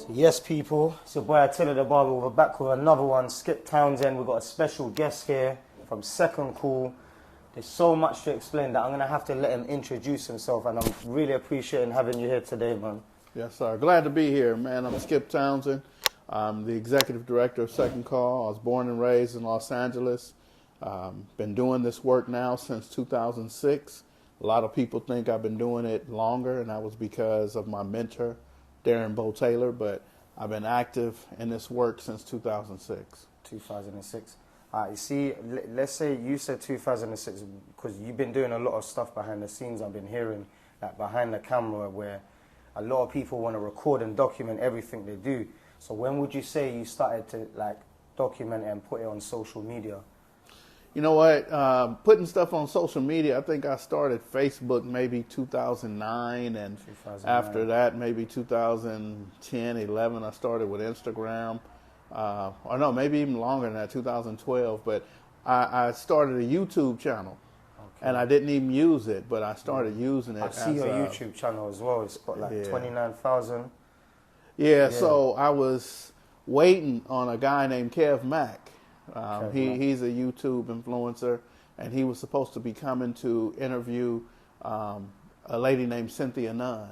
So yes, people, it's your boy Attila the Barber. We're back with another one, Skipp Townsend. We've got a special guest here from Second Call. There's so much to explain that I'm going to have to let him introduce himself, and I'm really appreciating having you here today, man. Yes, sir. Glad to be here, man. I'm Skipp Townsend. I'm the executive director of Second Call. I was born and raised in Los Angeles. Been doing this work now since 2006. A lot of people think I've been doing it longer, and that was because of my mentor, Darren Bo Taylor, but I've been active in this work since 2006. 2006. You see, let's say you said 2006 because you've been doing a lot of stuff behind the scenes. I've been hearing that behind the camera where a lot of people want to record and document everything they do. So when would you say you started to document and put it on social media? You know what? Putting stuff on social media, I think I started Facebook maybe 2009, and 2009. After that, maybe 2010, 11, I started with Instagram. Or no, maybe even longer than that, 2012. But I started a YouTube channel, and I didn't even use it, but I started using it. I see your YouTube channel as well. It's got 29,000. Yeah, so I was waiting on a guy named Kev Mack. He's a YouTube influencer, and he was supposed to be coming to interview a lady named Cynthia Nunn.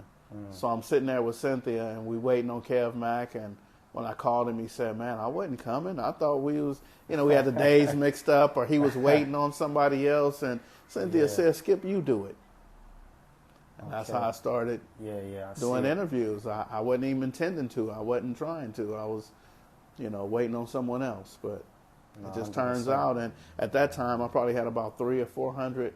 So I'm sitting there with Cynthia, and we waiting on Kev Mack, and when I called him, he said, "Man, I wasn't coming. I thought we was, we had the days mixed up, or he was waiting on somebody else." And Cynthia said, "Skip, you do it." And that's how I started doing interviews. I wasn't even intending to. I wasn't trying to. I was, waiting on someone else. But it just turns out, and at that time, I probably had about 300 or 400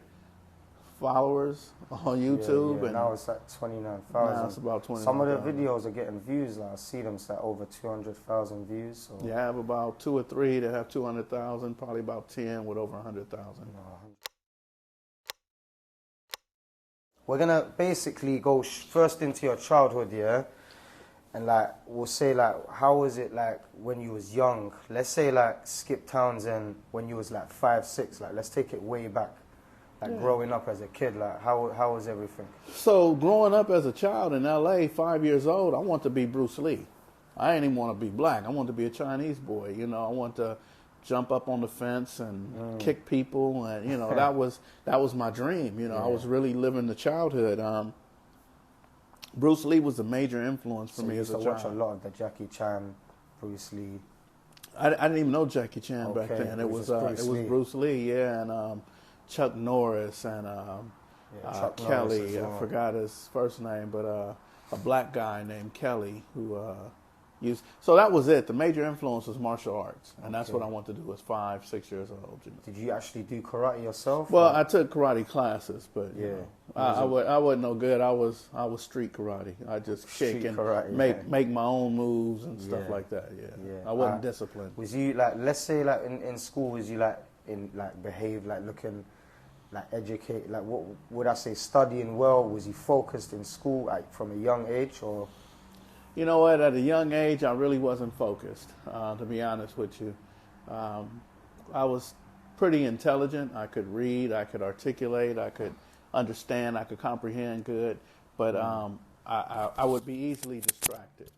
followers on YouTube. And now it's 29,000. Now it's about 29,000. Some of the videos are getting views. I see them over 200,000 views. So. Yeah, I have about 2 or 3 that have 200,000, probably about 10 with over 100,000. We're going to basically go first into your childhood, yeah? And we'll say how was it when you was young? Let's say Skipp Townsend when you was 5, 6. Let's take it way back. Growing up as a kid, how was everything? So growing up as a child in LA, 5 years old, I wanted to be Bruce Lee. I didn't even want to be black. I wanted to be a Chinese boy. I wanted to jump up on the fence and kick people, and that was my dream. I was really living the childhood. Bruce Lee was a major influence for me as a child. So you watch a lot of the Jackie Chan, Bruce Lee. I didn't even know Jackie Chan back then. It was Bruce Lee, and Chuck Norris and Kelly. I forgot his first name, but a black guy named Kelly who used. So that was it. The major influence was martial arts, and that's what I wanted to do. Was 5, 6 years old. Did you actually do karate yourself? Well, I took karate classes, but I wasn't no good. I was street karate. I just kick and make my own moves and stuff like that. I wasn't disciplined. Was you let's say in school, was you behave looking educate, what would I say, studying well? Was you focused in school from a young age, or? You know what? At a young age, I really wasn't focused. To be honest with you, I was pretty intelligent. I could read, I could articulate, I could understand, I could comprehend good, but I would be easily distracted.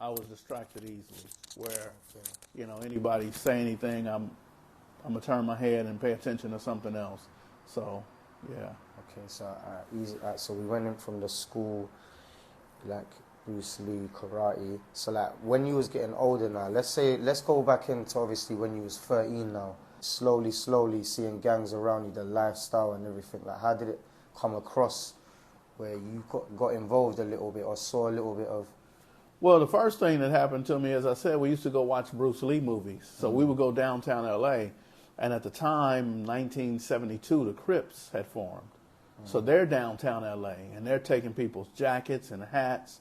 I was distracted easily. Where anybody say anything, I'm gonna turn my head and pay attention to something else. So, yeah. Okay, so so we went in from the school, Bruce Lee, karate. So when you was getting older now, let's go back into obviously when you was 13 now. Slowly seeing gangs around you, the lifestyle and everything. How did it come across where you got involved a little bit or saw a little bit of? Well, the first thing that happened to me, as I said, we used to go watch Bruce Lee movies. So we would go downtown LA. And at the time, 1972, the Crips had formed. So they're downtown LA, and they're taking people's jackets and hats.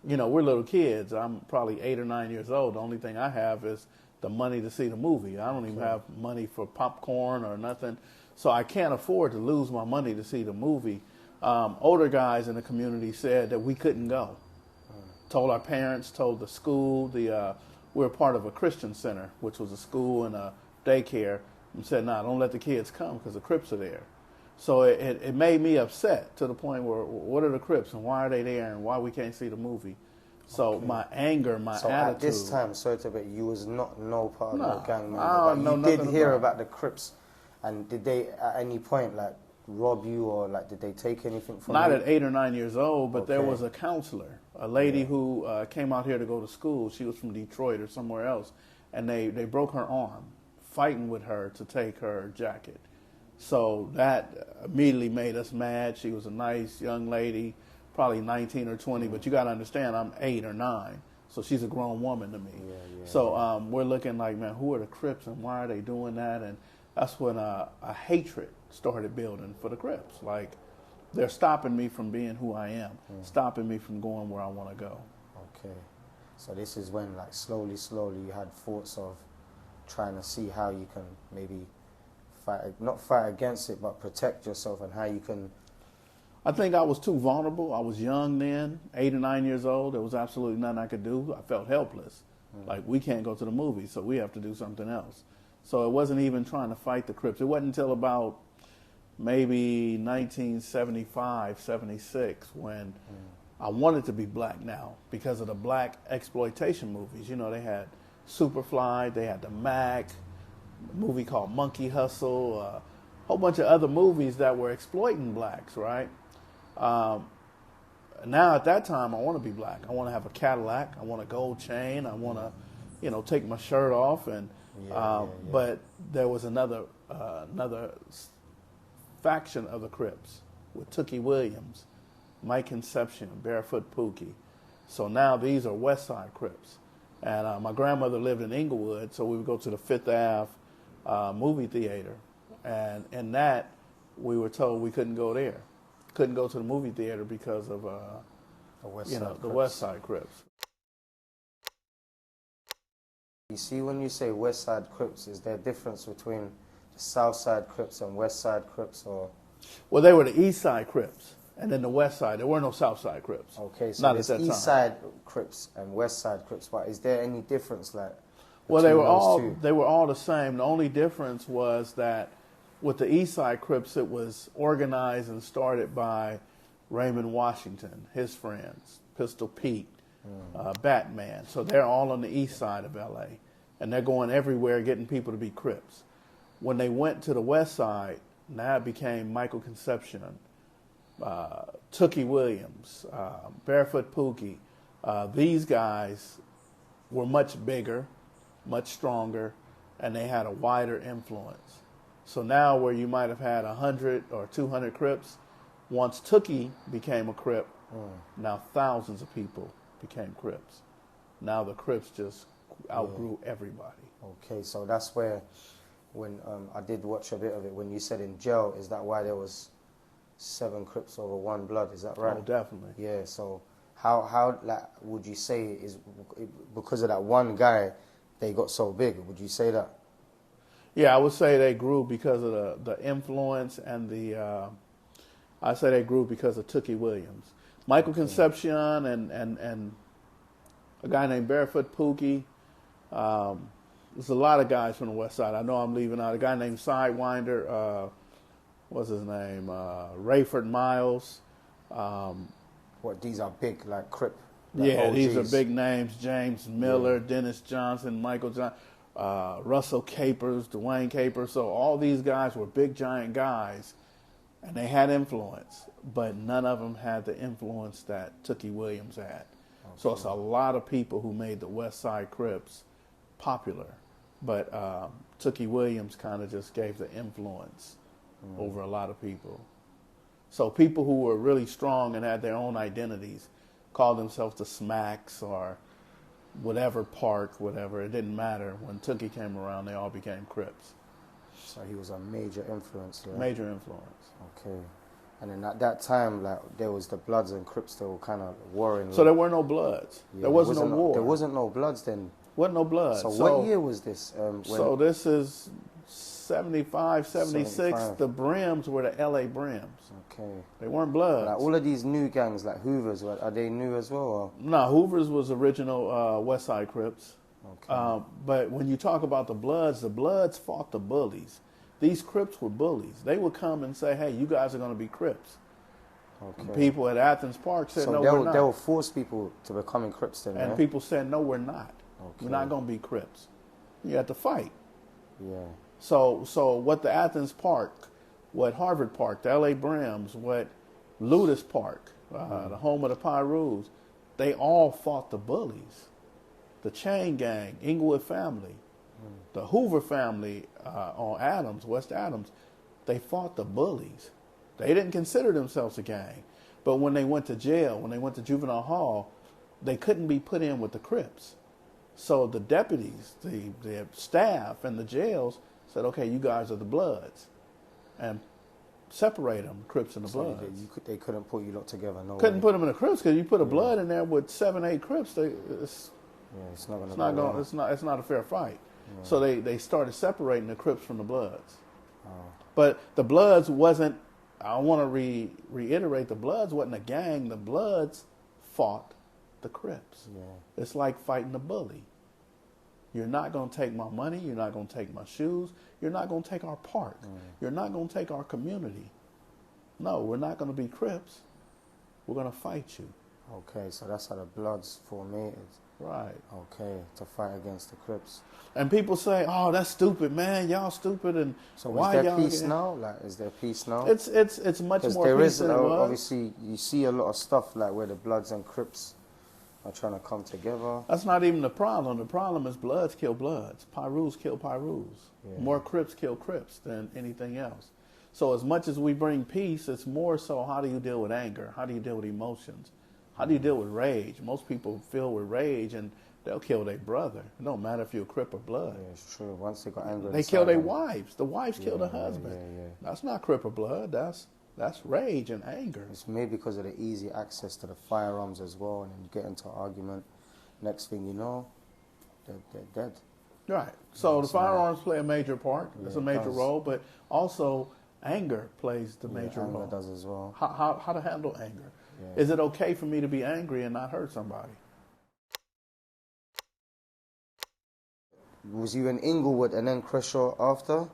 We're little kids. I'm probably 8 or 9 years old. The only thing I have is the money to see the movie. I don't even have money for popcorn or nothing. So I can't afford to lose my money to see the movie. Older guys in the community said that we couldn't go. Told our parents, told the school. We're part of a Christian center, which was a school and a daycare, and said, "Nah, don't let the kids come because the Crips are there." So it made me upset to the point where, what are the Crips and why are they there and why we can't see the movie? So my anger, my attitude. At this time, sorry to bet, you was not no part of no gang member, I but you did hear about the Crips, and did they at any point like rob you or like did they take anything from you? Not at 8 or 9 years old, but there was a counselor, a lady who came out here to go to school. She was from Detroit or somewhere else, and they broke her arm fighting with her to take her jacket. So that immediately made us mad. She was a nice young lady, probably 19 or 20, but you got to understand, I'm 8 or 9, so she's a grown woman to me. So we're looking like, man, who are the Crips and why are they doing that? And that's when a hatred started building for the Crips. Like, they're stopping me from being who I am, stopping me from going where I want to go. Okay. So this is when, like, slowly you had thoughts of trying to see how you can maybe not fight against it, but protect yourself, and how you can. I think I was too vulnerable. I was young then, 8 or 9 years old. There was absolutely nothing I could do. I felt helpless. Like, we can't go to the movies, so we have to do something else. So it wasn't even trying to fight the Crips. It wasn't until about maybe 1975, 76 when I wanted to be black now because of the black exploitation movies. You know, they had Superfly, they had the Mac, a movie called Monkey Hustle, a whole bunch of other movies that were exploiting blacks, right? Now at that time, I want to be black. I want to have a Cadillac. I want a gold chain. I want to, take my shirt off. And but there was another faction of the Crips with Tookie Williams, Mike Concepcion, Barefoot Pookie. So now these are West Side Crips. And my grandmother lived in Inglewood, so we would go to the Fifth Ave movie theater. And in that, we were told we couldn't go there. Couldn't go to the movie theater because of the West Side Crips. You see, when you say West Side Crips, is there a difference between the South Side Crips and West Side Crips, or? Well, they were the East Side Crips, and then the West Side. There were no South Side Crips. Okay, so there's East Side Crips and West Side Crips, but is there any difference, like? Well, they were all the same. The only difference was that with the East Side Crips, it was organized and started by Raymond Washington, his friends, Pistol Pete, Batman. So they're all on the east side of L.A., and they're going everywhere getting people to be Crips. When they went to the west side, now it became Michael Concepcion, Tookie Williams, Barefoot Pookie. These guys were much bigger, much stronger, and they had a wider influence. So now where you might have had 100 or 200 Crips, once Tookie became a Crip, now thousands of people became Crips. Now the Crips just outgrew everybody. Okay, so that's where, when I did watch a bit of it, when you said in jail, is that why there was 7 Crips over 1 blood? Is that right? Oh, definitely. Yeah, so how like, would you say is because of that one guy they got so big? Would you say that? Yeah, I would say they grew because of the influence and I say they grew because of Tookie Williams. Michael Concepcion and a guy named Barefoot Pookie. There's a lot of guys from the West Side. I know I'm leaving out. A guy named Sidewinder, what's his name? Rayford Miles. These are big, like Crip? Yeah, OGs. These are big names. James Miller, Dennis Johnson, Michael Johnson. Russell Capers, Dwayne Capers. So all these guys were big, giant guys, and they had influence, but none of them had the influence that Tookie Williams had. Okay. So it's a lot of people who made the West Side Crips popular, but Tookie Williams kind of just gave the influence over a lot of people. So people who were really strong and had their own identities called themselves the Smacks or whatever park, whatever. It didn't matter. When Tookie came around, they all became Crips. So he was a major influence. Yeah? Major influence. Okay. And then at that time, like, there was the Bloods and Crips that were kind of warring. So there were no Bloods. Yeah, there wasn't no war. There wasn't no Bloods then. Wasn't no Bloods. So what year was this? So this is 75, 76. 75. The Brims were the L.A. Brims. Okay. They weren't Bloods. Like all of these new gangs, like Hoovers, are they new as well? Or? No, Hoovers was original West Side Crips. Okay. But when you talk about the Bloods fought the bullies. These Crips were bullies. They would come and say, hey, you guys are going to be Crips. Okay. People at Athens Park said, so no, we're not. they'll force people to becoming Crips then, And people said, no, we're not. Okay. We're not going to be Crips. You have to fight. Yeah. So what the Athens Park, what Harvard Park, the L.A. Brims, what Ludus Park, the home of the Pyrus, they all fought the bullies. The Chain Gang, Inglewood family, the Hoover family on Adams, West Adams, they fought the bullies. They didn't consider themselves a gang. But when they went to jail, when they went to juvenile hall, they couldn't be put in with the Crips. So the deputies, the staff and the jails said, okay, you guys are the Bloods. And separate them, Crips and the Bloods. They couldn't put you lot together, no Couldn't way. put them in the Crips because you put a Blood in there with 7, 8 Crips, it's not a fair fight. Yeah. So they started separating the Crips from the Bloods. But the Bloods wasn't, I want to reiterate, the Bloods wasn't a gang. The Bloods fought the Crips. Yeah. It's like fighting a bully. You're not going to take my money. You're not going to take my shoes. You're not going to take our park. You're not going to take our community. No, we're not going to be Crips. We're going to fight you. Okay, so that's how the Bloods formed. Right. Okay, to fight against the Crips. And people say, "Oh, that's stupid, man. Y'all stupid." And so why is there y'all peace now? Like, is there peace now? It's much more there peace is, than it was. obviously, you see a lot of stuff like where the Bloods and Crips are trying to come together. That's not even the problem. The problem is Bloods kill Bloods. Pyrus kill Pyrus. Yeah. More Crips kill Crips than anything else. So as much as we bring peace, it's more so how do you deal with anger? How do you deal with emotions? How do you deal with rage? Most people feel with rage and they'll kill their brother. It don't matter if you're a Crip or Blood. Yeah, it's true. Once they got angry, they kill their wives. The wives kill the husband. Yeah. That's not Crip or Blood. That's rage and anger. It's maybe because of the easy access to the firearms as well, and then you get into an argument. Next thing you know, they're dead. Right. So the firearms play a major part. It's a major role, but also anger plays the major role. Anger does as well. How to handle anger. Yeah. Is it okay for me to be angry and not hurt somebody? Was you in Inglewood and then Crenshaw after?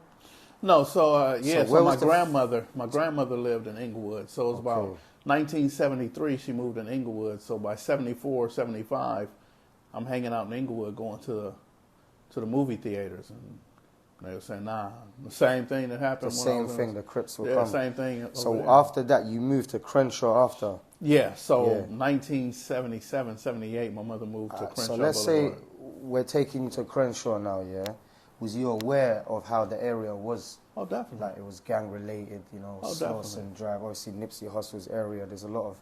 No, so my grandmother lived in Inglewood. So it was about 1973 she moved in Inglewood. So by 74, 75, I'm hanging out in Inglewood going to the movie theaters. And they were saying, nah, the same thing that happened. The Crips will come. Same thing. So after that, you moved to Crenshaw after? Yeah, so 1977, 78, my mother moved to Crenshaw. So let's say we're taking you to Crenshaw now, yeah? Was you aware of how the area was? Oh, definitely. Like it was gang related, Slauson Drive, obviously Nipsey Hussle's area. There's a lot of.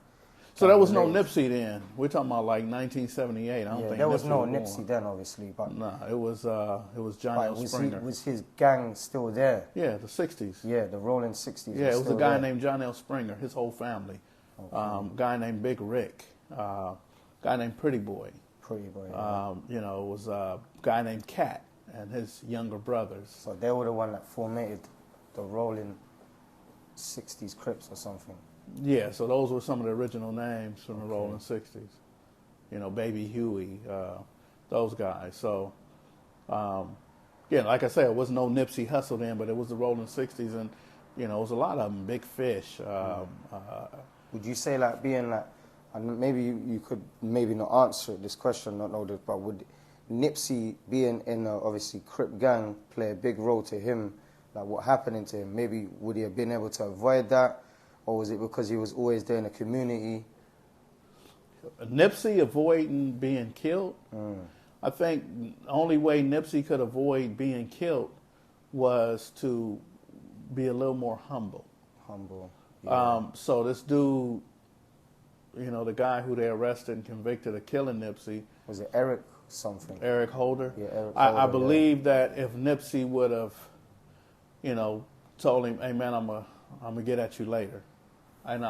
So there was no Nipsey then. We're talking about like 1978. I don't think there was no Nipsey then, obviously, but it was Johnny Springer. Was his gang still there? Yeah, the 60s. Yeah, the rolling 60s. Yeah, it was a guy named John L. Springer, his whole family. Okay. Guy named Big Rick. Guy named Pretty Boy. Pretty Boy. It was a guy named Cat and his younger brothers. So they were the one that formatted the rolling 60s Crips or something. Yeah, so those were some of the original names from the rolling 60s. Baby Huey, those guys. So, like I said, it was no Nipsey Hussle then, but it was the rolling 60s, and, it was a lot of them, Big Fish. Would you say, like, being like, and maybe you could maybe not answer this question, not know this, but would Nipsey being in a, obviously, Crip gang play a big role to him, like what happening to him? Maybe would he have been able to avoid that? Or was it because he was always there in the community? Nipsey avoiding being killed? I think the only way Nipsey could avoid being killed was to be a little more humble. Yeah. So this dude, the guy who they arrested and convicted of killing Nipsey. Was it Eric something? Eric Holder? Yeah, Eric Holder. I believe that if Nipsey would have, told him, hey man, I'm going to get at you later.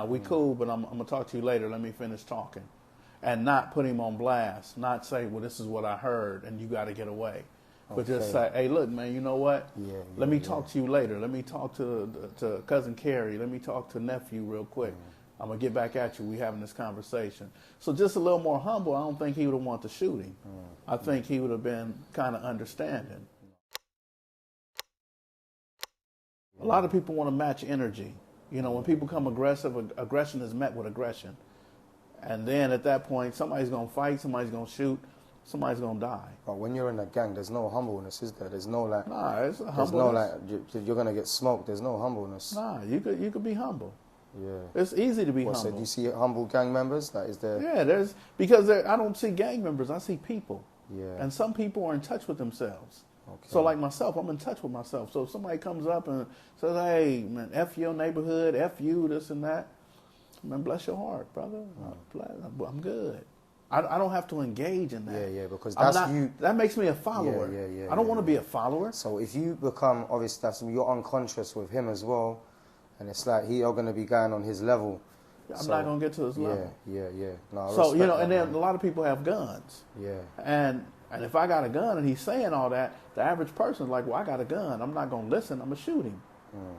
We cool, but I'm going to talk to you later. Let me finish talking. And not put him on blast. Not say, well, this is what I heard, and you got to get away. But just say, hey, look, man, you know what? Let me talk to you later. Let me talk to Cousin Carrie. Let me talk to nephew real quick. I'm going to get back at you. We having this conversation. So just a little more humble. I don't think he would have wanted to shoot him. I think he would have been kind of understanding. A lot of people want to match energy. You know, when people become aggressive, aggression is met with aggression. And then at that point, somebody's going to fight, somebody's going to shoot, somebody's going to die. But when you're in a gang, there's no humbleness, is there? There's no like... Nah, it's a There's no like, humbleness. you're going to get smoked. There's no humbleness. Nah, you could be humble. Yeah. It's easy to be What, humble. so do you see humble gang members? Like, is there... Yeah, I don't see gang members, I see people. Yeah. And some people are in touch with themselves. Okay. So like myself, I'm in touch with myself. So if somebody comes up and says, hey, man, F your neighborhood, F you, this and that, man, bless your heart, brother. I'm good. I don't have to engage in that. Yeah, because that's you. That makes me a follower. Yeah. I don't want to be a follower. So if you become, obviously, you're unconscious with him as well, and it's like you're going to be going on his level. I'm not going to get to his level. Yeah. No, so, you know, and then man. a lot of people have guns. Yeah. And if I got a gun and he's saying all that, the average person's like, well, I got a gun. I'm not going to listen. I'm going to shoot him.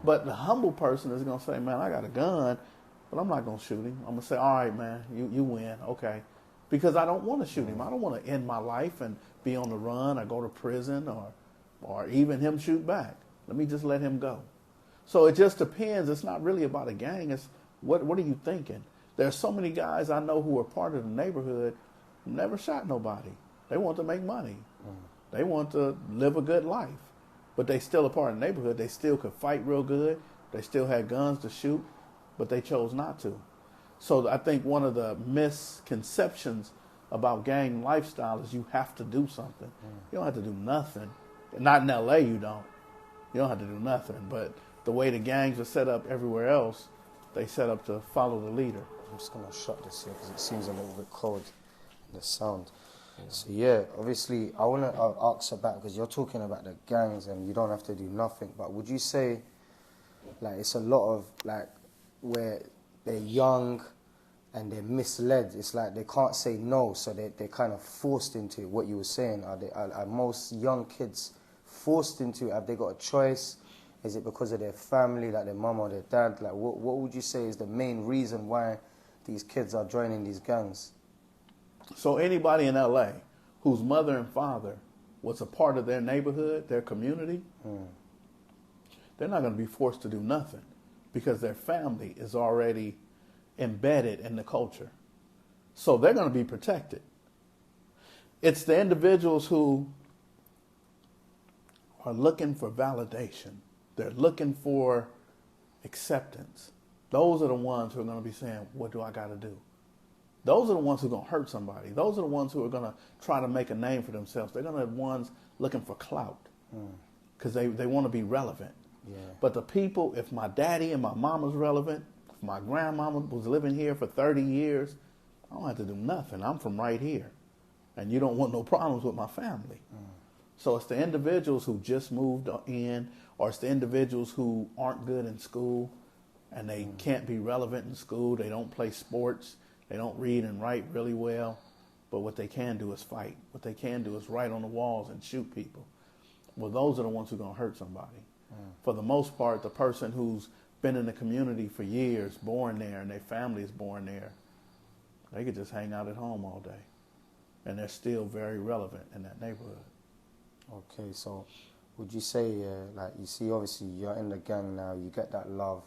But the humble person is going to say, man, I got a gun, but I'm not going to shoot him. I'm going to say, all right, man, you win. Okay. Because I don't want to shoot him. I don't want to end my life and be on the run or go to prison or even him shoot back. Let me just let him go. So it just depends. It's not really about a gang. It's what are you thinking? There's so many guys I know who are part of the neighborhood who never shot nobody. They want to make money. They want to live a good life. But they still a part of the neighborhood. They still could fight real good. They still had guns to shoot, but they chose not to. So I think one of the misconceptions about gang lifestyle is you have to do something. You don't have to do nothing. Not in L.A. you don't. You don't have to do nothing. But the way the gangs are set up everywhere else, they set up to follow the leader. I'm just going to shut this here because it seems a little bit cold, the sound. So yeah, obviously I want to ask about, because you're talking about the gangs and you don't have to do nothing, but would you say like it's a lot of like where they're young and they're misled? It's like they can't say no, so they're kind of forced into it. What you were saying, are most young kids forced into it? Have they got a choice? Is it because of their family, like their mum or their dad? Like what would you say is the main reason why these kids are joining these gangs? So anybody in L.A. whose mother and father was a part of their neighborhood, their community, they're not going to be forced to do nothing because their family is already embedded in the culture. So they're going to be protected. It's the individuals who are looking for validation. They're looking for acceptance. Those are the ones who are going to be saying, what do I got to do? Those are the ones who are going to hurt somebody. Those are the ones who are going to try to make a name for themselves. They're going to be the ones looking for clout because they want to be relevant. Yeah. But the people, if my daddy and my mama's relevant, if my grandmama was living here for 30 years, I don't have to do nothing. I'm from right here. And you don't want no problems with my family. So it's the individuals who just moved in, or it's the individuals who aren't good in school and they can't be relevant in school. They don't play sports. They don't read and write really well, but what they can do is fight. What they can do is write on the walls and shoot people. Well, those are the ones who are going to hurt somebody. For the most part, the person who's been in the community for years, born there, and their family is born there, they could just hang out at home all day. And they're still very relevant in that neighborhood. Okay, so would you say, like you see, obviously you're in the gang now, you get that love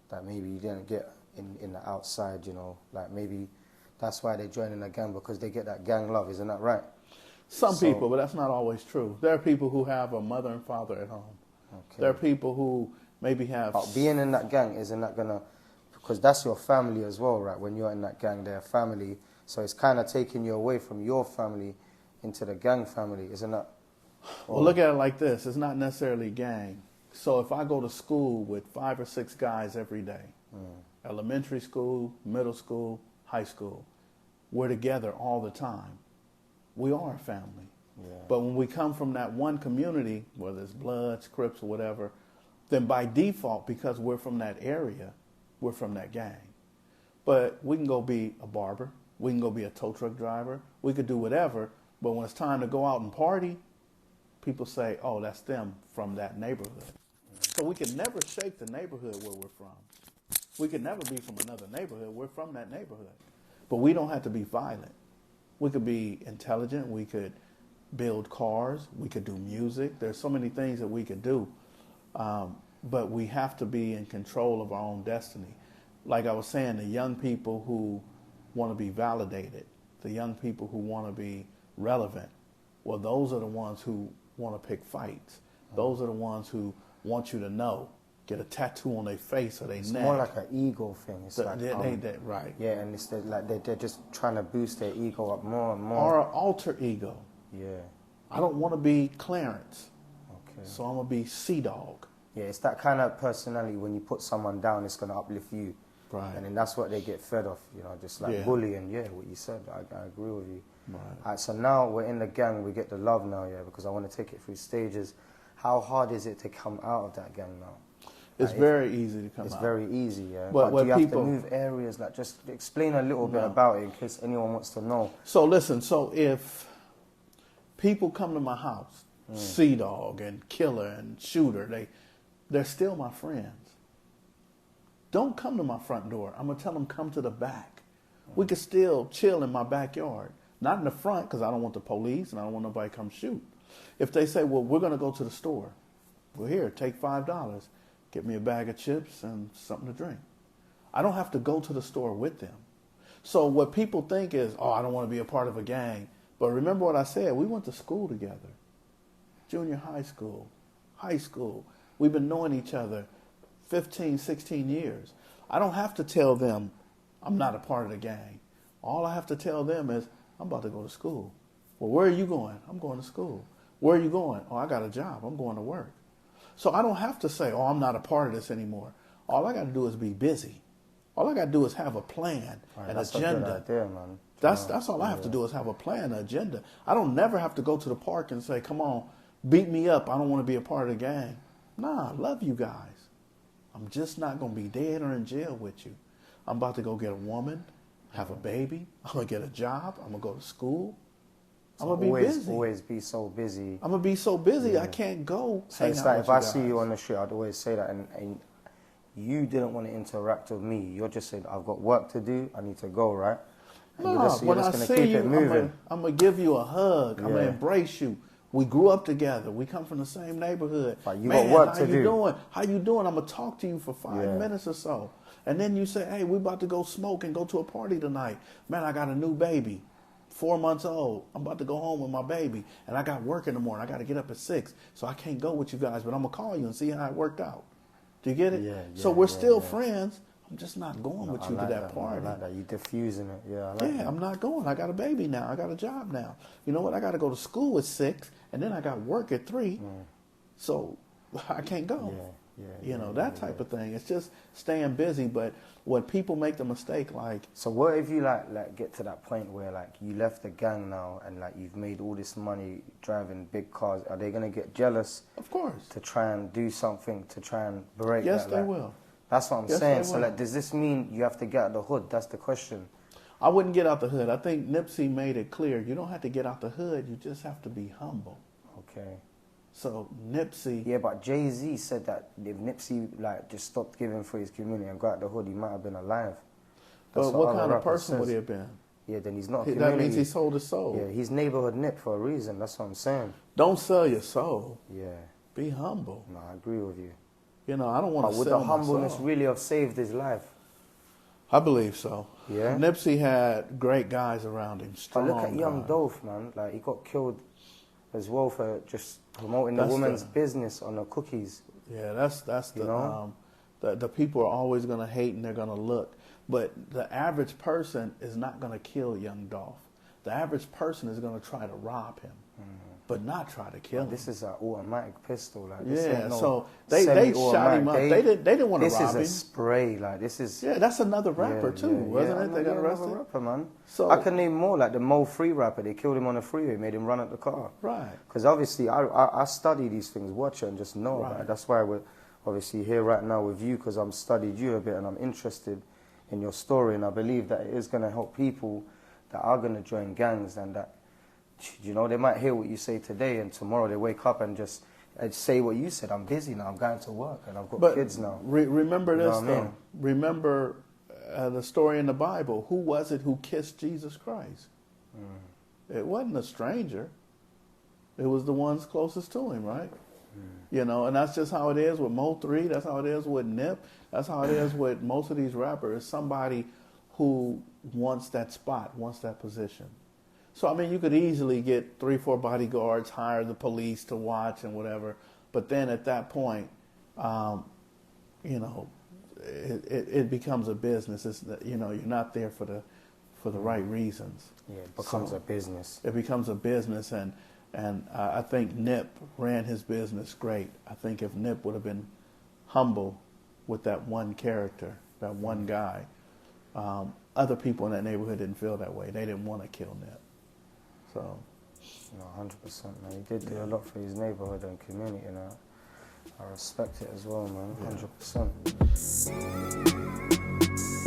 that maybe you didn't get in the outside, you know, like maybe that's why they're joining a gang, because they get that gang love, isn't that right? Some people, but that's not always true. There are people who have a mother and father at home. Okay. There are people who maybe have... being in that gang, isn't that going to... Because that's your family as well, right? When you're in that gang, they're family. So it's kind of taking you away from your family into the gang family, isn't that? Well, look at it like this. It's not necessarily gang. So if I go to school with 5 or 6 guys every day, elementary school, middle school, high school, we're together all the time. We are a family. Yeah. But when we come from that one community, whether it's Bloods, Crips, or whatever, then by default, because we're from that area, we're from that gang. But we can go be a barber. We can go be a tow truck driver. We could do whatever. But when it's time to go out and party, people say, oh, that's them from that neighborhood. So we can never shake the neighborhood where we're from. We could never be from another neighborhood. We're from that neighborhood. But we don't have to be violent. We could be intelligent. We could build cars. We could do music. There's so many things that we could do. but we have to be in control of our own destiny. Like I was saying, the young people who want to be validated, the young people who want to be relevant, well, those are the ones who want to pick fights. Those are the ones who want you to know, get a tattoo on their face or their neck. It's more like an ego thing. It's like, right. Yeah, and it's like they're just trying to boost their ego up more and more. Or an alter ego. Yeah. I don't want to be Clarence, Okay. so I'm going to be Sea-Dog. Yeah, it's that kind of personality. When you put someone down, it's going to uplift you. Right. And then that's what they get fed off, you know, just like bullying. Yeah, what you said, I agree with you. Right. All right, so now we're in the gang, we get the love now, yeah, because I want to take it through stages. How hard is it to come out of that gang now? It's very easy to come out. It's very easy, yeah. But do you have to move areas? Like, just explain a little bit about it in case anyone wants to know. So listen, so if people come to my house, Sea-Dog and Killer and Shooter, they're still my friends. Don't come to my front door. I'm going to tell them come to the back. We could still chill in my backyard. Not in the front because I don't want the police and I don't want nobody to come shoot. If they say, well, we're going to go to the store. Well, here, take $5. Get me a bag of chips and something to drink. I don't have to go to the store with them. So what people think is, oh, I don't want to be a part of a gang. But remember what I said. We went to school together. Junior high school, high school. We've been knowing each other 15, 16 years. I don't have to tell them I'm not a part of the gang. All I have to tell them is I'm about to go to school. Well, where are you going? I'm going to school. Where are you going? Oh, I got a job. I'm going to work. So I don't have to say, oh, I'm not a part of this anymore. All I got to do is be busy. All I got to do is have a plan, an agenda. That's all I have to do is have a plan, an agenda. I don't never have to go to the park and say, come on, beat me up. I don't want to be a part of the gang. Nah, I love you guys. I'm just not going to be dead or in jail with you. I'm about to go get a woman, have a baby. I'm going to get a job. I'm going to go to school. I'm going to be busy. Always be so busy. I'm going to be so busy I can't go. So it's like if I see you on the street, I'd always say that. And you didn't want to interact with me. You're just saying, I've got work to do. I need to go, right? And no, when I see you, I'm going to give you a hug. I'm going to embrace you. We grew up together. We come from the same neighborhood. But you got work to do. Doing? How you doing? I'm going to talk to you for 5 minutes or so. And then you say, hey, we're about to go smoke and go to a party tonight. Man, I got a new baby, 4 months old. I'm about to go home with my baby. And I got work in the morning. I got to get up at 6. So I can't go with you guys, but I'm going to call you and see how it worked out. Do you get it? Yeah, so we're still friends. I'm just not going with you to that party. I like that. You're diffusing it. Yeah, I like that. I'm not going. I got a baby now. I got a job now. You know what? I got to go to school at 6, and then I got work at 3. So I can't go. You know, that type of thing. It's just staying busy. But when people make the mistake, like... So what if you, like get to that point where, like, you left the gang now and, like, you've made all this money driving big cars? Are they going to get jealous? Of course. To try and do something to try and break Yes, that? they will. That's what I'm saying. So, like, does this mean you have to get out of the hood? That's the question. I wouldn't get out the hood. I think Nipsey made it clear. You don't have to get out the hood. You just have to be humble. Okay. So Nipsey... Yeah, but Jay-Z said that if Nipsey, like, just stopped giving for his community and got out the hood, he might have been alive. But what kind of person would he have been? Yeah, then he's not a community. That means he sold his soul. Yeah, he's neighborhood Nip for a reason. That's what I'm saying. Don't sell your soul. Yeah. Be humble. No, I agree with you. You know, I don't want to sell Would the humbleness soul. really have saved his life? I believe so. Yeah? Nipsey had great guys around him. Strong But look at Young guys. Dolph, man. Like, he got killed as well for just promoting the woman's business on the cookies. Yeah, that's the people are always going to hate and they're going to look. But the average person is not going to kill Young Dolph. The average person is going to try to rob him, but not try to kill him. This is an automatic pistol. Like, so they shot him up. They didn't want to rob him. This is a spray. Like, this is... Yeah, that's another rapper too, wasn't it? They got arrested? Another rapper, man. So, I can name more, like the Mo Free rapper. They killed him on the freeway, made him run up the car. Right. Because obviously, I study these things, watch it, and just know. Right. Like, that's why we're obviously here right now with you, because I'm studied you a bit, and I'm interested in your story, and I believe that it is going to help people that are going to join gangs, and that, you know, they might hear what you say today, and tomorrow they wake up and just say what you said. I'm busy now. I'm going to work, and I've got kids now. Remember this, though. I mean? Remember the story in the Bible. Who was it who kissed Jesus Christ? It wasn't a stranger. It was the ones closest to him, right? You know, and that's just how it is with Mo3. That's how it is with Nip. That's how it is with most of these rappers. Somebody who wants that spot, wants that position. So, I mean, you could easily get 3-4 bodyguards, hire the police to watch and whatever. But then at that point, you know, it becomes a business. It's, you know, you're not there for the right reasons. Yeah, it becomes a business. It becomes a business, and I think Nip ran his business great. I think if Nip would have been humble with that one character, that one guy, other people in that neighborhood didn't feel that way. They didn't want to kill Nip. So, no, 100%, man. He did do a lot for his neighborhood and community, and I respect it as well, man. 100%.